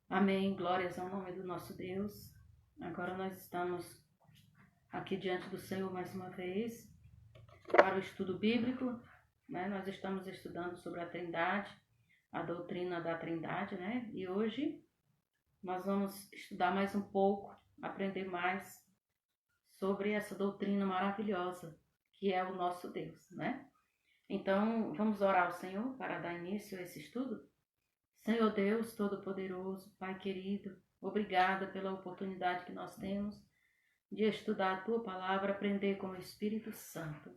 Amém. Glórias ao nome do nosso Deus. Agora nós estamos aqui diante do Senhor mais uma vez para o estudo bíblico, né? Nós estamos estudando sobre a Trindade, a doutrina da Trindade, né? E hoje nós vamos estudar mais um pouco, aprender mais sobre essa doutrina maravilhosa que é o nosso Deus, né? Então, vamos orar ao Senhor para dar início a esse estudo? Senhor Deus Todo-Poderoso, Pai querido, obrigada pela oportunidade que nós temos de estudar a Tua Palavra, aprender com o Espírito Santo.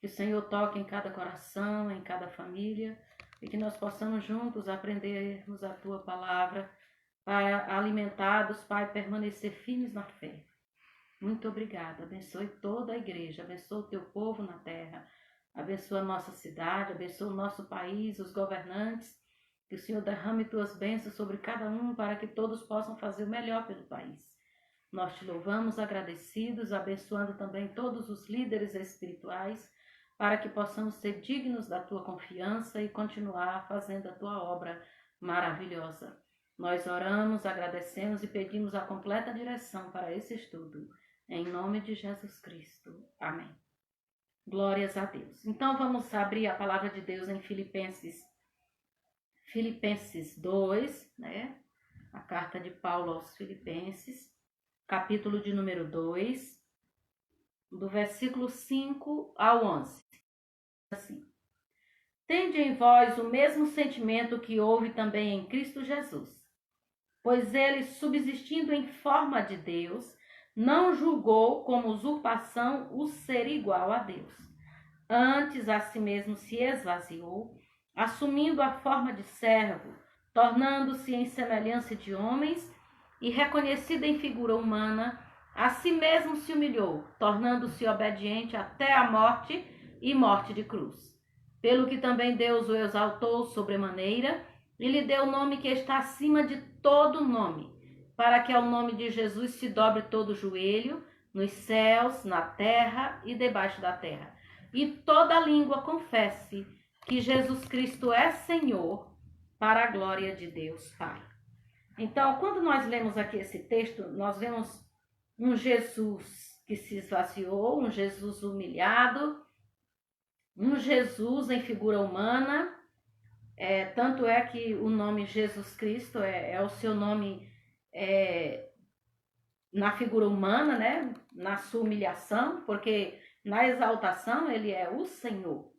Que o Senhor toque em cada coração, em cada família, e que nós possamos juntos aprendermos a Tua Palavra para, alimentados, Pai, permanecer firmes na fé. Muito obrigada. Abençoe toda a igreja, abençoe o Teu povo na terra, abençoe a nossa cidade, abençoe o nosso país, os governantes. Que o Senhor derrame tuas bênçãos sobre cada um para que todos possam fazer o melhor pelo país. Nós te louvamos agradecidos, abençoando também todos os líderes espirituais para que possamos ser dignos da tua confiança e continuar fazendo a tua obra maravilhosa. Nós oramos, agradecemos e pedimos a completa direção para esse estudo. Em nome de Jesus Cristo. Amém. Glórias a Deus. Então vamos abrir a palavra de Deus em Filipenses 2, né? A carta de Paulo aos Filipenses, capítulo de número 2, do versículo 5 ao 11. Assim: Tende em vós o mesmo sentimento que houve também em Cristo Jesus, pois ele, subsistindo em forma de Deus, não julgou como usurpação o ser igual a Deus. Antes a si mesmo se esvaziou, assumindo a forma de servo, tornando-se em semelhança de homens e reconhecido em figura humana, a si mesmo se humilhou, tornando-se obediente até a morte e morte de cruz. Pelo que também Deus o exaltou sobremaneira e lhe deu o nome que está acima de todo nome, para que ao nome de Jesus se dobre todo o joelho, nos céus, na terra e debaixo da terra, e toda língua confesse que Jesus Cristo é Senhor, para a glória de Deus Pai. Então, quando nós lemos aqui esse texto, nós vemos um Jesus que se esvaziou, um Jesus humilhado, um Jesus em figura humana. Tanto é que o nome Jesus Cristo é o seu nome na figura humana, né? Na sua humilhação, porque na exaltação ele é o Senhor.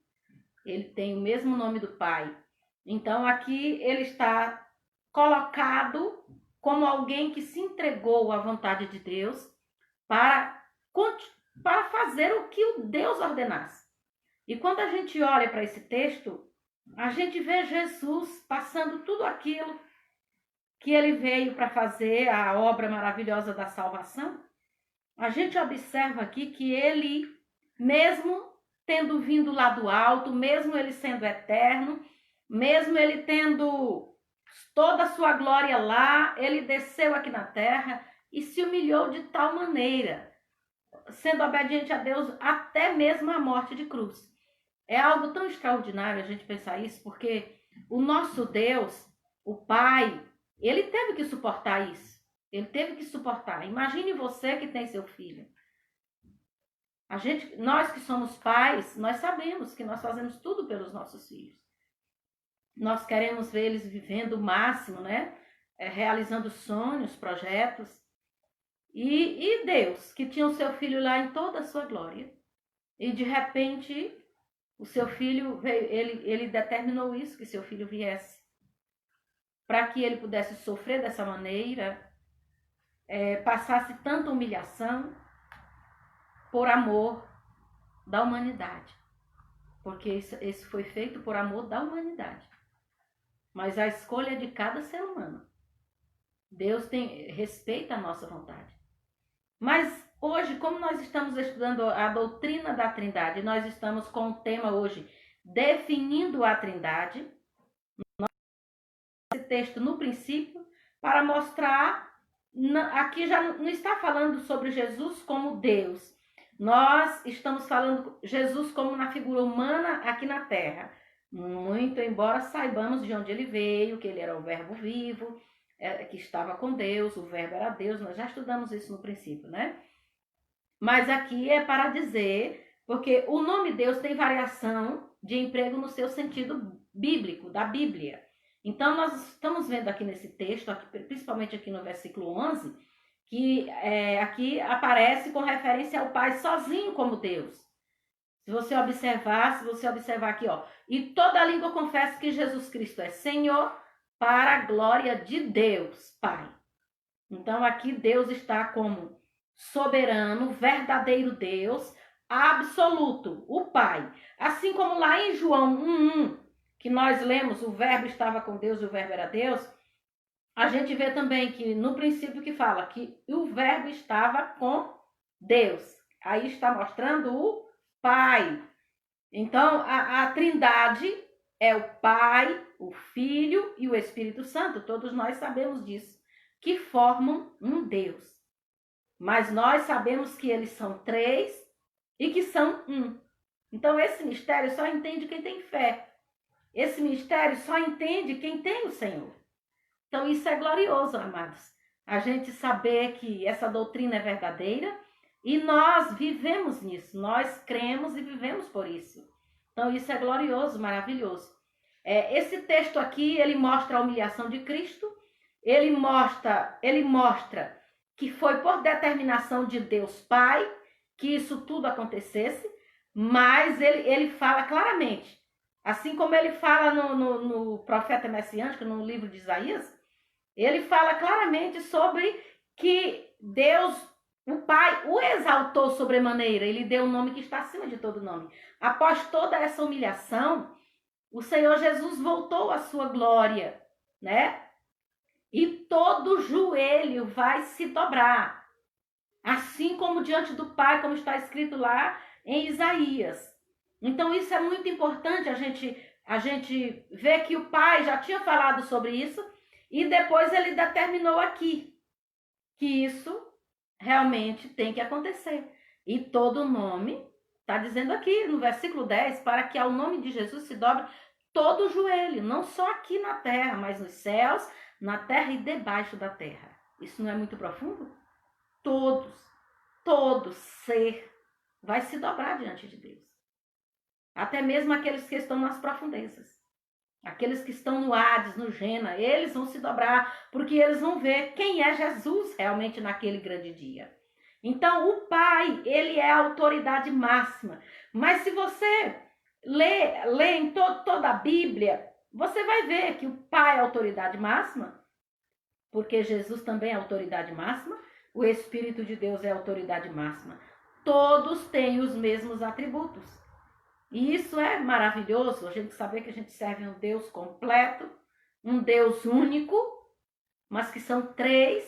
Ele tem o mesmo nome do Pai. Então aqui ele está colocado como alguém que se entregou à vontade de Deus para fazer o que o Deus ordenasse. E quando a gente olha para esse texto, a gente vê Jesus passando tudo aquilo que ele veio para fazer, a obra maravilhosa da salvação. A gente observa aqui que ele, mesmo tendo vindo lá do alto, mesmo ele sendo eterno, mesmo ele tendo toda a sua glória lá, ele desceu aqui na terra e se humilhou de tal maneira, sendo obediente a Deus até mesmo a morte de cruz. É algo tão extraordinário a gente pensar isso, porque o nosso Deus, o Pai, ele teve que suportar isso. Ele teve que suportar. Imagine você que tem seu filho. Nós que somos pais, nós sabemos que nós fazemos tudo pelos nossos filhos. Nós queremos ver eles vivendo o máximo, né? Realizando sonhos, projetos. E Deus, que tinha o seu filho lá em toda a sua glória. E de repente, o seu filho veio, ele determinou isso, que seu filho viesse. Para que ele pudesse sofrer dessa maneira, passasse tanta humilhação, por amor da humanidade. Porque isso foi feito por amor da humanidade. Mas a escolha é de cada ser humano. Deus respeita a nossa vontade. Mas hoje, como nós estamos estudando a doutrina da Trindade, nós estamos com o tema hoje, definindo a Trindade. Esse texto no princípio, para mostrar, aqui já não está falando sobre Jesus como Deus. Nós estamos falando Jesus como na figura humana aqui na terra. Muito embora saibamos de onde ele veio, que ele era o verbo vivo, que estava com Deus, o verbo era Deus, nós já estudamos isso no princípio, né? Mas aqui é para dizer, porque o nome Deus tem variação de emprego no seu sentido bíblico, da Bíblia. Então, nós estamos vendo aqui nesse texto, principalmente aqui no versículo 11, que aqui aparece com referência ao Pai sozinho como Deus. Se você observar aqui, ó, e toda língua confessa que Jesus Cristo é Senhor para a glória de Deus, Pai. Então, aqui Deus está como soberano, verdadeiro Deus, absoluto, o Pai. Assim como lá em João 1:1, que nós lemos, o verbo estava com Deus e o verbo era Deus, a gente vê também que no princípio que fala que o verbo estava com Deus. Aí está mostrando o Pai. Então, a Trindade é o Pai, o Filho e o Espírito Santo. Todos nós sabemos disso, que formam um Deus. Mas nós sabemos que eles são três e que são um. Então, esse mistério só entende quem tem fé. Esse mistério só entende quem tem o Senhor. Então, isso é glorioso, amados. A gente saber que essa doutrina é verdadeira e nós vivemos nisso. Nós cremos e vivemos por isso. Então, isso é glorioso, maravilhoso. Esse texto aqui, ele mostra a humilhação de Cristo. Ele mostra que foi por determinação de Deus Pai que isso tudo acontecesse. Mas ele fala claramente. Assim como ele fala no profeta messiânico, no livro de Isaías, ele fala claramente sobre que Deus, o Pai, o exaltou sobremaneira. Ele deu um nome que está acima de todo nome. Após toda essa humilhação, o Senhor Jesus voltou à sua glória, né? E todo joelho vai se dobrar. Assim como diante do Pai, como está escrito lá em Isaías. Então isso é muito importante, a gente ver que o Pai já tinha falado sobre isso e depois ele determinou aqui que isso realmente tem que acontecer. E todo nome, está dizendo aqui no versículo 10, para que ao nome de Jesus se dobre todo o joelho, não só aqui na terra, mas nos céus, na terra e debaixo da terra. Isso não é muito profundo? Todo ser vai se dobrar diante de Deus. Até mesmo aqueles que estão nas profundezas. Aqueles que estão no Hades, no Gênesis, eles vão se dobrar, porque eles vão ver quem é Jesus realmente naquele grande dia. Então, o Pai, ele é a autoridade máxima. Mas se você lê em toda a Bíblia, você vai ver que o Pai é a autoridade máxima, porque Jesus também é a autoridade máxima, o Espírito de Deus é a autoridade máxima. Todos têm os mesmos atributos. E isso é maravilhoso, a gente saber que a gente serve um Deus completo, um Deus único, mas que são três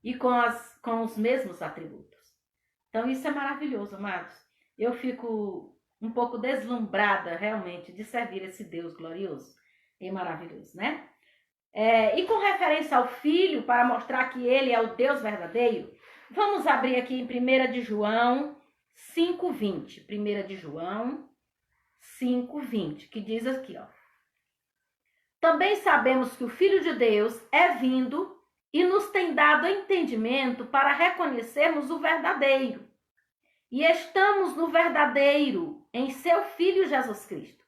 e com os mesmos atributos. Então isso é maravilhoso, amados. Eu fico um pouco deslumbrada realmente de servir esse Deus glorioso e maravilhoso, né? E com referência ao Filho, para mostrar que ele é o Deus verdadeiro, vamos abrir aqui em 1 de João 5:20. 1 de João 5:20, que diz aqui, ó. Também sabemos que o Filho de Deus é vindo e nos tem dado entendimento para reconhecermos o verdadeiro. E estamos no verdadeiro, em seu Filho Jesus Cristo.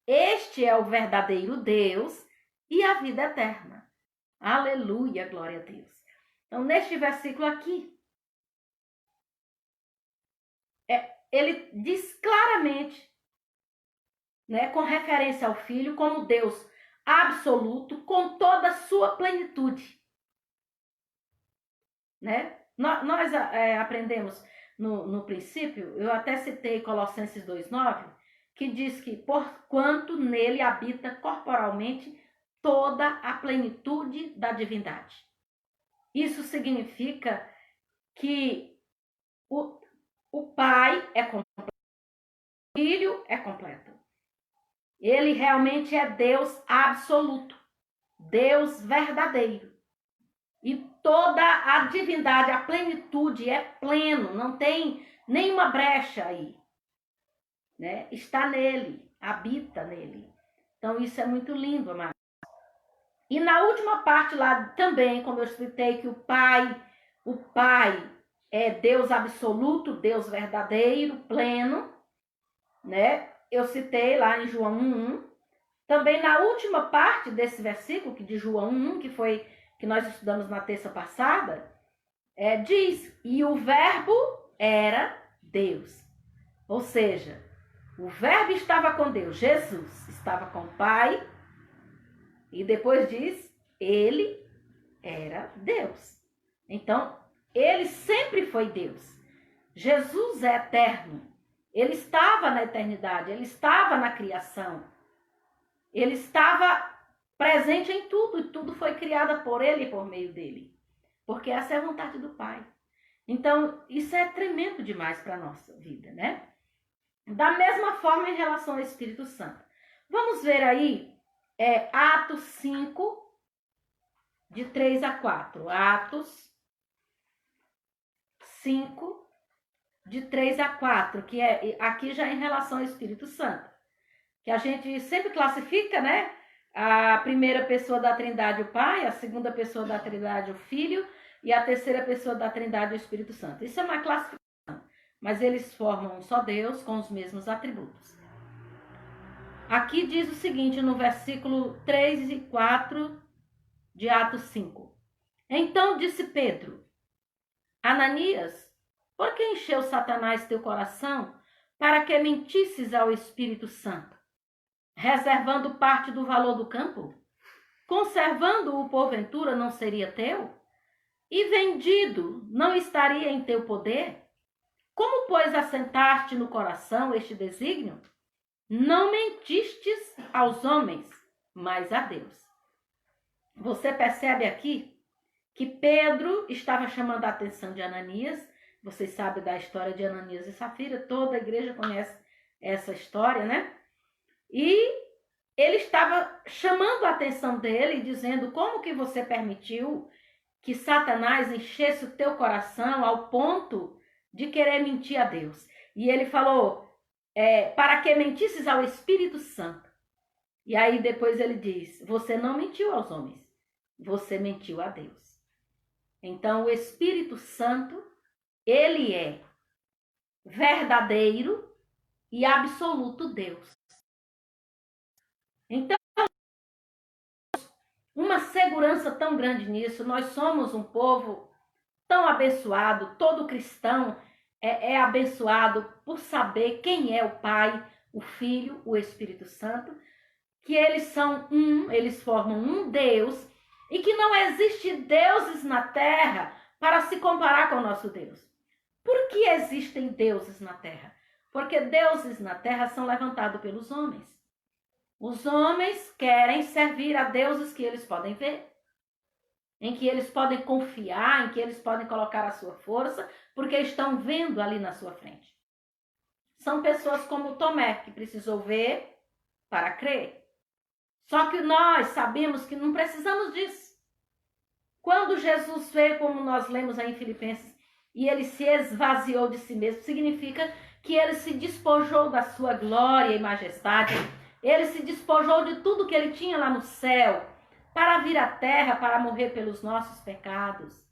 Este é o verdadeiro Deus e a vida eterna. Aleluia, glória a Deus. Então, neste versículo aqui, ele diz claramente, né, com referência ao Filho, como Deus absoluto, com toda a sua plenitude. Né? Nós aprendemos no princípio, eu até citei Colossenses 2:9, que diz que porquanto nele habita corporalmente toda a plenitude da divindade. Isso significa que o Pai é completo, o Filho é completo. Ele realmente é Deus absoluto, Deus verdadeiro. E toda a divindade, a plenitude é pleno, não tem nenhuma brecha aí. Né? Está nele, habita nele. Então isso é muito lindo, amado. E na última parte lá também, como eu citei, que o Pai é Deus absoluto, Deus verdadeiro, pleno, né? Eu citei lá em João 1:1. Também na última parte desse versículo, que de João 1:1, que foi que nós estudamos na terça passada, diz, e o verbo era Deus. Ou seja, o verbo estava com Deus, Jesus estava com o Pai, e depois diz, ele era Deus. Então, ele sempre foi Deus. Jesus é eterno. Ele estava na eternidade, ele estava na criação. Ele estava presente em tudo, e tudo foi criado por ele e por meio dele. Porque essa é a vontade do Pai. Então, isso é tremendo demais para a nossa vida, né? Da mesma forma em relação ao Espírito Santo. Vamos ver aí Atos 5, de 3 a 4. Atos 5, de 3 a 4, que é aqui já em relação ao Espírito Santo. Que a gente sempre classifica, né? A primeira pessoa da Trindade, o Pai, a segunda pessoa da Trindade, o Filho, e a terceira pessoa da Trindade, o Espírito Santo. Isso é uma classificação, mas eles formam um só Deus com os mesmos atributos. Aqui diz o seguinte, no versículo 3 e 4 de Atos 5. Então disse Pedro, Ananias, por que encheu Satanás teu coração para que mentisses ao Espírito Santo, reservando parte do valor do campo? Conservando-o porventura não seria teu? E vendido não estaria em teu poder? Como, pois, assentaste no coração este desígnio? Não mentistes aos homens, mas a Deus. Você percebe aqui que Pedro estava chamando a atenção de Ananias. Vocês sabem da história de Ananias e Safira, toda a igreja conhece essa história, né? E ele estava chamando a atenção dele, dizendo como que você permitiu que Satanás enchesse o teu coração ao ponto de querer mentir a Deus. E ele falou, para que mentisses ao Espírito Santo. E aí depois ele diz, você não mentiu aos homens, você mentiu a Deus. Então o Espírito Santo, ele é verdadeiro e absoluto Deus. Então, uma segurança tão grande nisso, nós somos um povo tão abençoado, todo cristão é abençoado por saber quem é o Pai, o Filho, o Espírito Santo, que eles são eles formam um Deus, e que não existe deuses na terra para se comparar com o nosso Deus. Por que existem deuses na terra? Porque deuses na terra são levantados pelos homens. Os homens querem servir a deuses que eles podem ver, em que eles podem confiar, em que eles podem colocar a sua força, porque estão vendo ali na sua frente. São pessoas como Tomé, que precisou ver para crer. Só que nós sabemos que não precisamos disso. Quando Jesus veio, como nós lemos aí em Filipenses, e ele se esvaziou de si mesmo, significa que ele se despojou da sua glória e majestade, ele se despojou de tudo que ele tinha lá no céu, para vir à terra, para morrer pelos nossos pecados.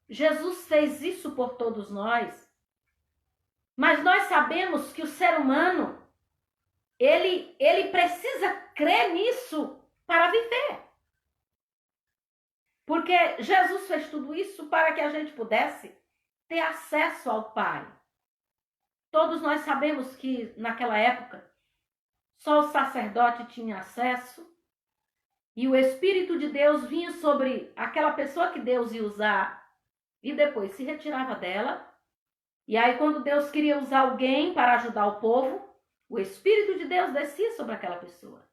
Jesus fez isso por todos nós. Mas nós sabemos que o ser humano, ele precisa crer nisso para viver. Porque Jesus fez tudo isso para que a gente pudesse ter acesso ao Pai. Todos nós sabemos que naquela época só o sacerdote tinha acesso e o Espírito de Deus vinha sobre aquela pessoa que Deus ia usar e depois se retirava dela. E aí quando Deus queria usar alguém para ajudar o povo, o Espírito de Deus descia sobre aquela pessoa,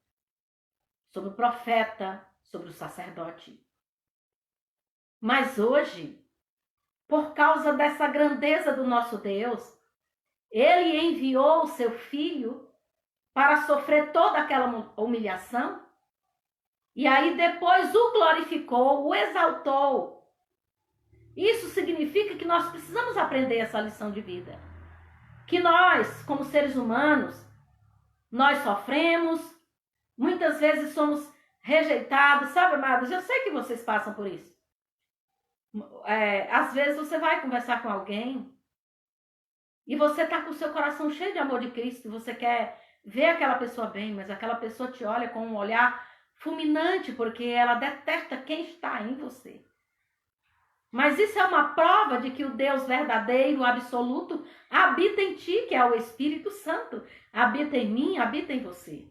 sobre o profeta, sobre o sacerdote. Mas hoje, por causa dessa grandeza do nosso Deus, ele enviou o seu Filho para sofrer toda aquela humilhação, e aí depois o glorificou, o exaltou. Isso significa que nós precisamos aprender essa lição de vida. Que nós, como seres humanos, nós sofremos, muitas vezes somos rejeitados, sabe, amados? Eu sei que vocês passam por isso. Às vezes você vai conversar com alguém e você está com o seu coração cheio de amor de Cristo, você quer ver aquela pessoa bem, mas aquela pessoa te olha com um olhar fulminante, porque ela detesta quem está em você. Mas isso é uma prova de que o Deus verdadeiro, absoluto, habita em ti, que é o Espírito Santo. Habita em mim, habita em você.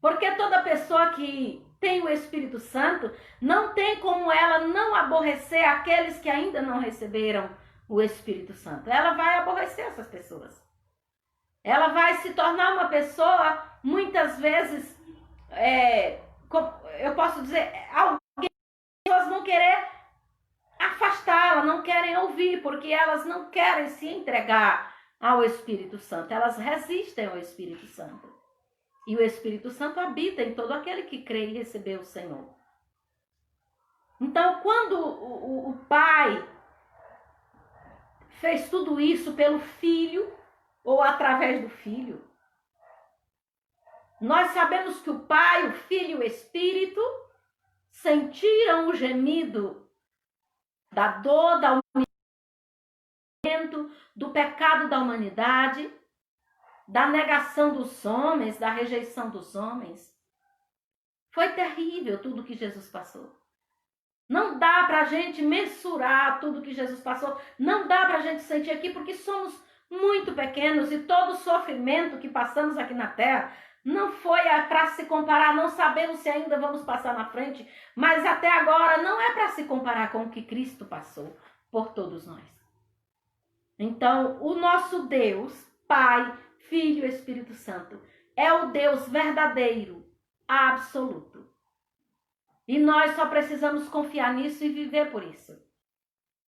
Porque toda pessoa que tem o Espírito Santo, não tem como ela não aborrecer aqueles que ainda não receberam o Espírito Santo. Ela vai aborrecer essas pessoas. Ela vai se tornar uma pessoa, muitas vezes, eu posso dizer, algumas pessoas vão querer afastá-la, não querem ouvir, porque elas não querem se entregar ao Espírito Santo. Elas resistem ao Espírito Santo. E o Espírito Santo habita em todo aquele que crê e recebeu o Senhor. Então, quando o Pai fez tudo isso pelo Filho, ou através do Filho, nós sabemos que o Pai, o Filho e o Espírito sentiram o gemido da dor, da humanidade, do pecado da humanidade, da negação dos homens, da rejeição dos homens. Foi terrível tudo que Jesus passou. Não dá para a gente mensurar tudo que Jesus passou. Não dá para a gente sentir aqui, porque somos muito pequenos e todo o sofrimento que passamos aqui na Terra não foi para se comparar. Não sabemos se ainda vamos passar na frente, mas até agora não é para se comparar com o que Cristo passou por todos nós. Então, o nosso Deus, Pai, Filho e Espírito Santo, é o Deus verdadeiro, absoluto. E nós só precisamos confiar nisso e viver por isso.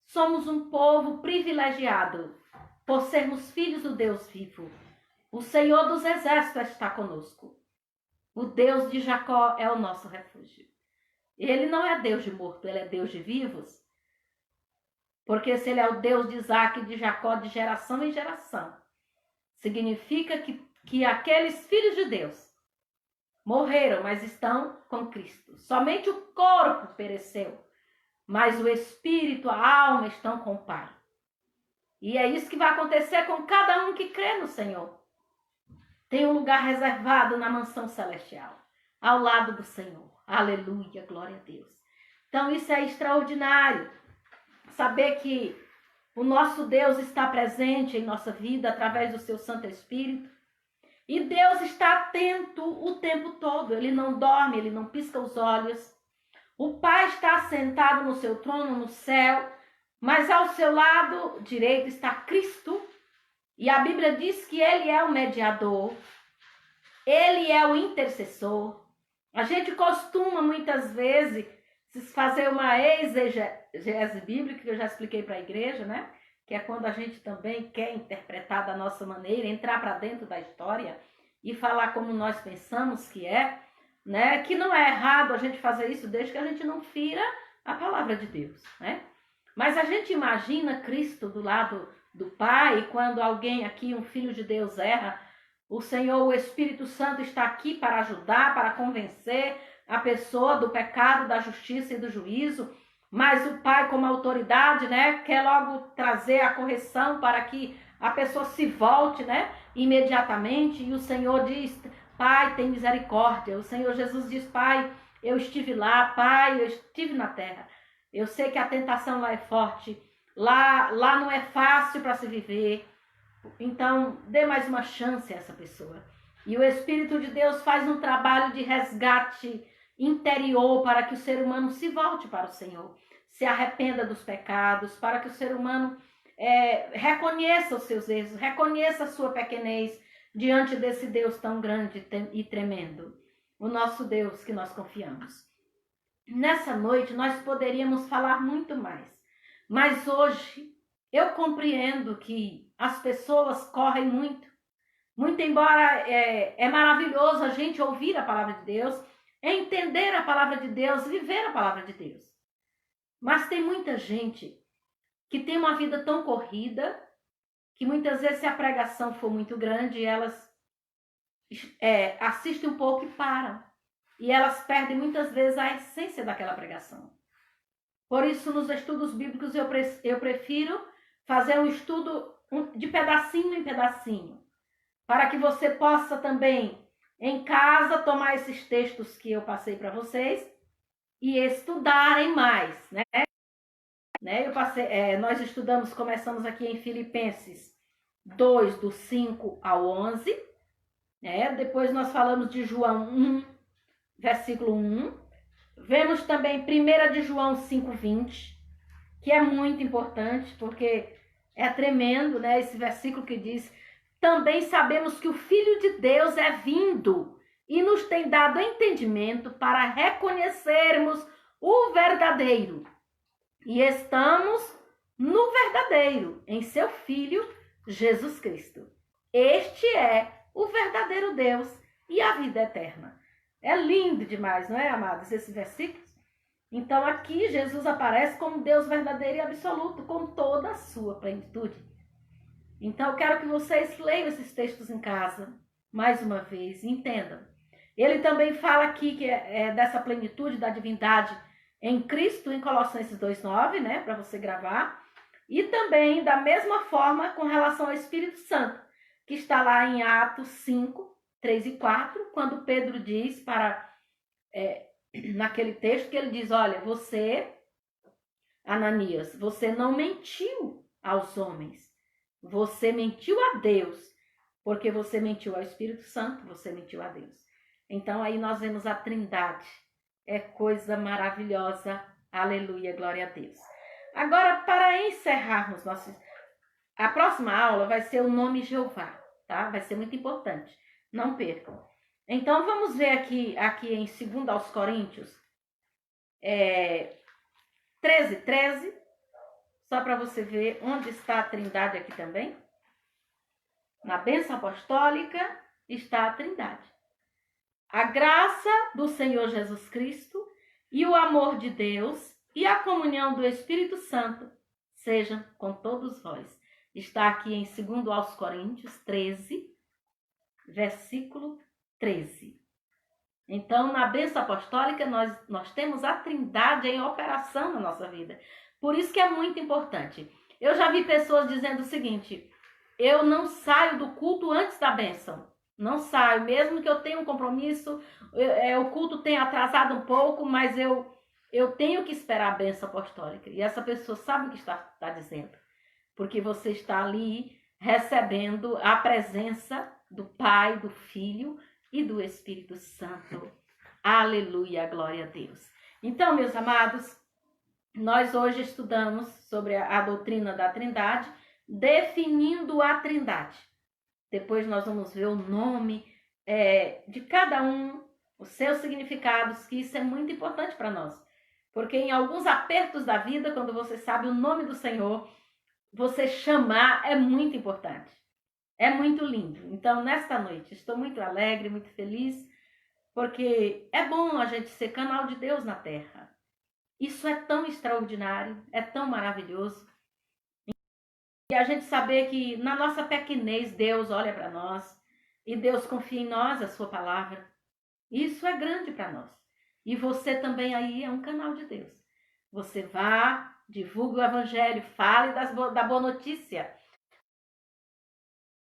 Somos um povo privilegiado por sermos filhos do Deus vivo. O Senhor dos Exércitos está conosco. O Deus de Jacó é o nosso refúgio. Ele não é Deus de morto, ele é Deus de vivos. Porque se ele é o Deus de Isaac e de Jacó de geração em geração, significa que aqueles filhos de Deus morreram, mas estão com Cristo. Somente o corpo pereceu, mas o espírito, a alma estão com o Pai. E é isso que vai acontecer com cada um que crê no Senhor. Tem um lugar reservado na mansão celestial, ao lado do Senhor. Aleluia, glória a Deus. Então isso é extraordinário. Saber que o nosso Deus está presente em nossa vida através do seu Santo Espírito. E Deus está atento o tempo todo. Ele não dorme, ele não pisca os olhos. O Pai está sentado no seu trono no céu, mas ao seu lado direito está Cristo. E a Bíblia diz que ele é o mediador. Ele é o intercessor. A gente costuma muitas vezes fazer uma exegese bíblica, que eu já expliquei para a igreja, né? Que é quando a gente também quer interpretar da nossa maneira, entrar para dentro da história e falar como nós pensamos que é, né? Que não é errado a gente fazer isso desde que a gente não fira a palavra de Deus, né? Mas a gente imagina Cristo do lado do Pai, quando alguém aqui, um filho de Deus, erra, o Senhor, o Espírito Santo está aqui para ajudar, para convencer a pessoa do pecado, da justiça e do juízo. Mas o Pai, como autoridade, né, quer logo trazer a correção para que a pessoa se volte, né, imediatamente. E o Senhor diz: Pai, tem misericórdia. O Senhor Jesus diz: Pai, eu estive lá, Pai, eu estive na terra. Eu sei que a tentação lá é forte, lá não é fácil para se viver. Então, dê mais uma chance a essa pessoa. E o Espírito de Deus faz um trabalho de resgate interior para que o ser humano se volte para o Senhor, se arrependa dos pecados, para que o ser humano reconheça os seus erros, reconheça a sua pequenez diante desse Deus tão grande e tremendo, o nosso Deus que nós confiamos. Nessa noite nós poderíamos falar muito mais, mas hoje eu compreendo que as pessoas correm muito embora é maravilhoso a gente ouvir a palavra de Deus, entender a palavra de Deus, viver a palavra de Deus. Mas tem muita gente que tem uma vida tão corrida, que muitas vezes se a pregação for muito grande, elas assistem um pouco e param. e elas perdem muitas vezes a essência daquela pregação. Por isso, nos estudos bíblicos, eu prefiro fazer um estudo de pedacinho em pedacinho, para que você possa também, em casa, tomar esses textos que eu passei para vocês e estudarem mais, né? Nós estudamos, começamos aqui em Filipenses 2, do 5 ao 11, né? Depois nós falamos de João 1, versículo 1. Vemos também 1 de João 5:20, que é muito importante, porque é tremendo, né? Esse versículo que diz: também sabemos que o Filho de Deus é vindo e nos tem dado entendimento para reconhecermos o verdadeiro. E estamos no verdadeiro, em seu Filho, Jesus Cristo. Este é o verdadeiro Deus e a vida eterna. É lindo demais, não é, amados, esses versículos? Então aqui Jesus aparece como Deus verdadeiro e absoluto, com toda a sua plenitude. Então eu quero que vocês leiam esses textos em casa, mais uma vez, e entendam. Ele também fala aqui que dessa plenitude da divindade em Cristo, em Colossenses 2:9, né, para você gravar. E também da mesma forma com relação ao Espírito Santo, que está lá em Atos 5, 3 e 4, quando Pedro diz naquele texto que ele diz: olha, você, Ananias, você não mentiu aos homens, você mentiu a Deus, porque você mentiu ao Espírito Santo, você mentiu a Deus. Então aí nós vemos a Trindade, é coisa maravilhosa, aleluia, glória a Deus. Agora, para encerrarmos a próxima aula vai ser o nome Jeová, tá? Vai ser muito importante, não percam. Então vamos ver aqui em 2 aos Coríntios 13:13, só para você ver onde está a Trindade aqui também. Na bênção apostólica está a Trindade. A graça do Senhor Jesus Cristo e o amor de Deus e a comunhão do Espírito Santo sejam com todos vós. Está aqui em 2 aos Coríntios 13, versículo 13. Então, na bênção apostólica, nós temos a Trindade em operação na nossa vida. Por isso que é muito importante. Eu já vi pessoas dizendo o seguinte: eu não saio do culto antes da bênção. Não saio, mesmo que eu tenha um compromisso, o culto tenha atrasado um pouco, mas eu tenho que esperar a bênção apostólica. E essa pessoa sabe o que está dizendo, porque você está ali recebendo a presença do Pai, do Filho e do Espírito Santo. Aleluia, glória a Deus. Então, meus amados, nós hoje estudamos sobre a doutrina da Trindade, definindo a Trindade. Depois nós vamos ver o nome de cada um, os seus significados, que isso é muito importante para nós. Porque em alguns apertos da vida, quando você sabe o nome do Senhor, você chamar é muito importante. É muito lindo. Então, nesta noite, estou muito alegre, muito feliz, porque é bom a gente ser canal de Deus na terra. Isso é tão extraordinário, é tão maravilhoso. E a gente saber que na nossa pequenez Deus olha para nós e Deus confia em nós a sua palavra. Isso é grande para nós. E você também aí é um canal de Deus. Você vá, divulgue o evangelho, fale da boa notícia.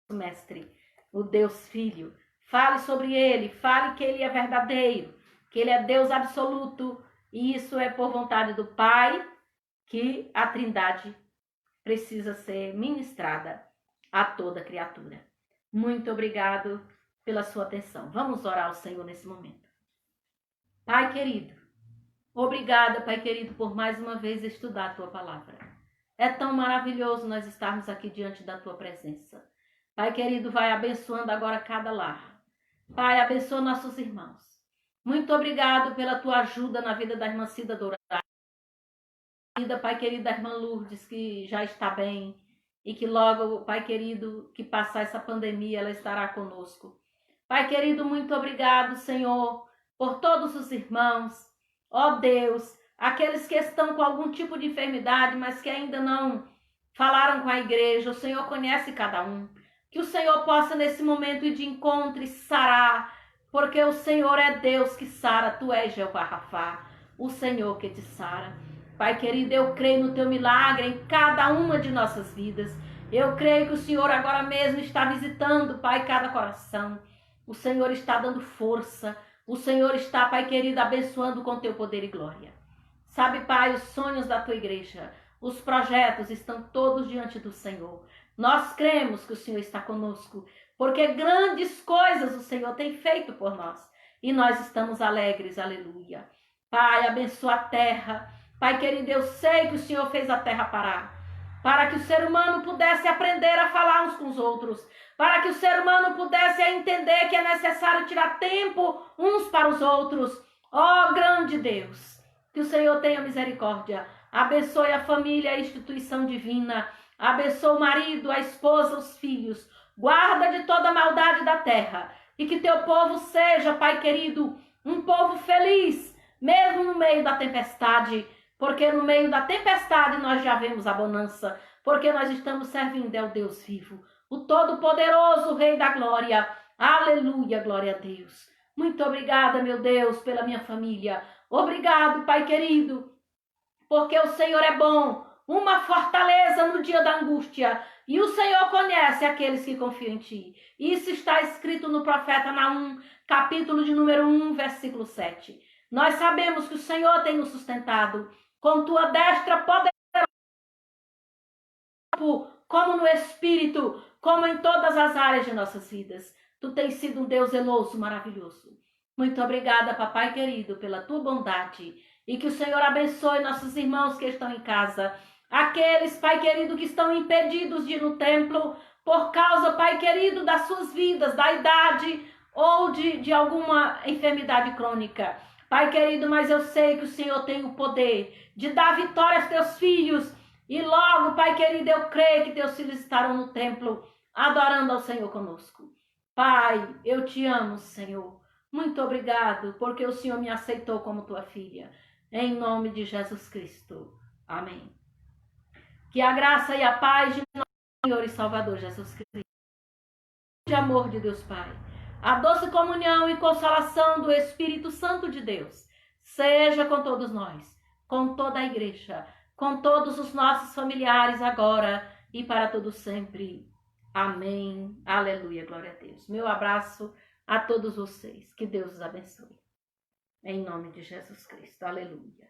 Mestre, o Deus Filho, fale sobre ele, fale que ele é verdadeiro, que ele é Deus absoluto. E isso é por vontade do Pai que a Trindade precisa ser ministrada a toda criatura. Muito obrigado pela sua atenção. Vamos orar ao Senhor nesse momento. Pai querido, obrigada, Pai querido, por mais uma vez estudar a Tua palavra. É tão maravilhoso nós estarmos aqui diante da Tua presença. Pai querido, vai abençoando agora cada lar. Pai, abençoa nossos irmãos. Muito obrigado pela Tua ajuda na vida da irmã Cida Dourado. Pai querido, da irmã Lourdes, que já está bem e que logo, Pai querido, que passar essa pandemia, ela estará conosco. Pai querido, muito obrigado, Senhor, por todos os irmãos, ó Deus, aqueles que estão com algum tipo de enfermidade, mas que ainda não falaram com a igreja. O Senhor conhece cada um. Que o Senhor possa, nesse momento, ir de encontro e sarar porque o Senhor é Deus que sara, tu és Jeová Rafá, o Senhor que te sara. Pai querido, eu creio no teu milagre em cada uma de nossas vidas. Eu creio que o Senhor agora mesmo está visitando, Pai, cada coração. O Senhor está dando força. O Senhor está, Pai querido, abençoando com teu poder e glória. Sabe, Pai, os sonhos da tua igreja, os projetos estão todos diante do Senhor. Nós cremos que o Senhor está conosco, porque grandes coisas o Senhor tem feito por nós. E nós estamos alegres, aleluia. Pai, abençoa a terra. Pai querido, eu sei que o Senhor fez a terra parar, para que o ser humano pudesse aprender a falar uns com os outros, para que o ser humano pudesse entender que é necessário tirar tempo uns para os outros. Ó grande Deus, que o Senhor tenha misericórdia, abençoe a família, a instituição divina, abençoe o marido, a esposa, os filhos, guarda de toda a maldade da terra, e que teu povo seja, Pai querido, um povo feliz, mesmo no meio da tempestade, porque no meio da tempestade nós já vemos a bonança, porque nós estamos servindo ao Deus vivo, o Todo-Poderoso, Rei da Glória. Aleluia, glória a Deus. Muito obrigada, meu Deus, pela minha família. Obrigado, Pai querido, porque o Senhor é bom, uma fortaleza no dia da angústia, e o Senhor conhece aqueles que confiam em Ti. Isso está escrito no profeta Naum, capítulo de número 1, versículo 7. Nós sabemos que o Senhor tem nos sustentado com tua destra poderosa, como no Espírito, como em todas as áreas de nossas vidas. Tu tens sido um Deus zeloso, maravilhoso. Muito obrigada, papai querido, pela tua bondade. E que o Senhor abençoe nossos irmãos que estão em casa. Aqueles, Pai querido, que estão impedidos de ir no templo por causa, Pai querido, das suas vidas, da idade ou de alguma enfermidade crônica. Pai querido, mas eu sei que o Senhor tem o poder de dar vitória aos teus filhos. E logo, Pai querido, eu creio que teus filhos estarão no templo adorando ao Senhor conosco. Pai, eu te amo, Senhor. Muito obrigado, porque o Senhor me aceitou como tua filha. Em nome de Jesus Cristo. Amém. Que a graça e a paz de nosso Senhor e Salvador Jesus Cristo, de amor de Deus Pai, a doce comunhão e consolação do Espírito Santo de Deus, seja com todos nós, com toda a igreja, com todos os nossos familiares agora e para todo sempre. Amém. Aleluia. Glória a Deus. Meu abraço a todos vocês. Que Deus os abençoe. Em nome de Jesus Cristo. Aleluia.